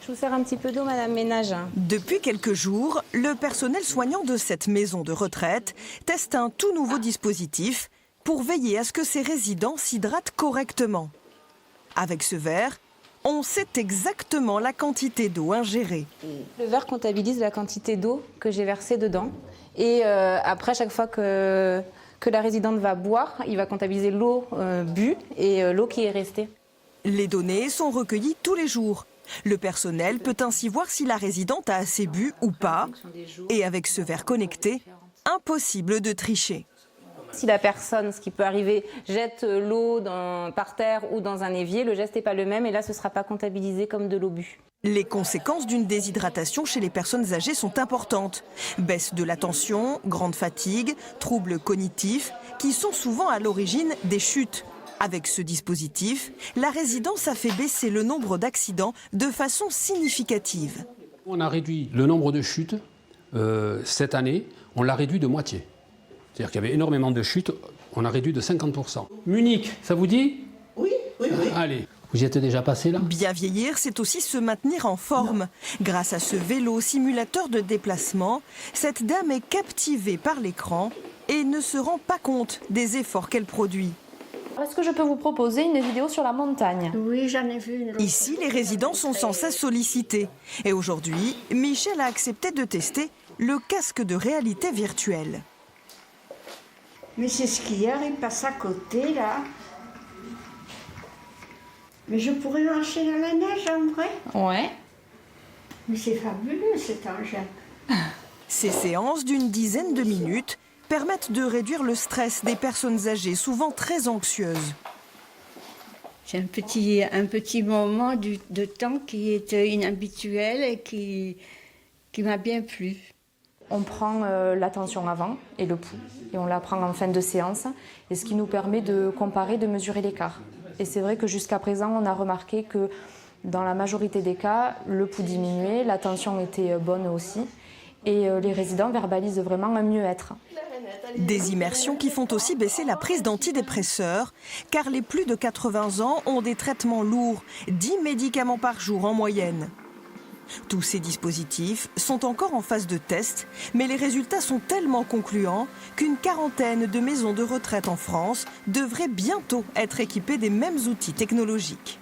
Je vous sers un petit peu d'eau, Madame Ménage. Depuis quelques jours, le personnel soignant de cette maison de retraite teste un tout nouveau dispositif pour veiller à ce que ses résidents s'hydratent correctement. Avec ce verre, on sait exactement la quantité d'eau ingérée. Le verre comptabilise la quantité d'eau que j'ai versée dedans. Et après, chaque fois que la résidente va boire, il va comptabiliser l'eau bue et l'eau qui est restée. Les données sont recueillies tous les jours. Le personnel peut ainsi voir si la résidente a assez bu ou pas. Et avec ce verre connecté, impossible de tricher. Si la personne, ce qui peut arriver, jette l'eau par terre ou dans un évier, le geste n'est pas le même et là, ce ne sera pas comptabilisé comme de l'eau bue. Les conséquences d'une déshydratation chez les personnes âgées sont importantes. Baisse de l'attention, grande fatigue, troubles cognitifs, qui sont souvent à l'origine des chutes. Avec ce dispositif, la résidence a fait baisser le nombre d'accidents de façon significative. On a réduit le nombre de chutes cette année, on l'a réduit de moitié. C'est-à-dire qu'il y avait énormément de chutes, on a réduit de 50%. Munich, ça vous dit? Oui. Allez, vous y êtes déjà passé là? Bien vieillir, c'est aussi se maintenir en forme. Grâce à ce vélo simulateur de déplacement, cette dame est captivée par l'écran et ne se rend pas compte des efforts qu'elle produit. Est-ce que je peux vous proposer une vidéo sur la montagne? Oui, j'en ai vu une. Ici, les résidents sont sans cesse sollicités. Et aujourd'hui, Michel a accepté de tester le casque de réalité virtuelle. Mais c'est skieur, il passe à côté, là. Mais je pourrais marcher dans la neige, en vrai. Ouais. Mais c'est fabuleux, cet engin. Ces séances d'une dizaine de minutes permettent de réduire le stress des personnes âgées, souvent très anxieuses. C'est un petit moment de temps qui est inhabituel et qui m'a bien plu. On prend la tension avant et le pouls et on la prend en fin de séance, et ce qui nous permet de comparer, de mesurer l'écart. Et c'est vrai que jusqu'à présent, on a remarqué que dans la majorité des cas, le pouls diminuait, la tension était bonne aussi, et les résidents verbalisent vraiment un mieux-être. Des immersions qui font aussi baisser la prise d'antidépresseurs, car les plus de 80 ans ont des traitements lourds, 10 médicaments par jour en moyenne. Tous ces dispositifs sont encore en phase de test, mais les résultats sont tellement concluants qu'une quarantaine de maisons de retraite en France devraient bientôt être équipées des mêmes outils technologiques.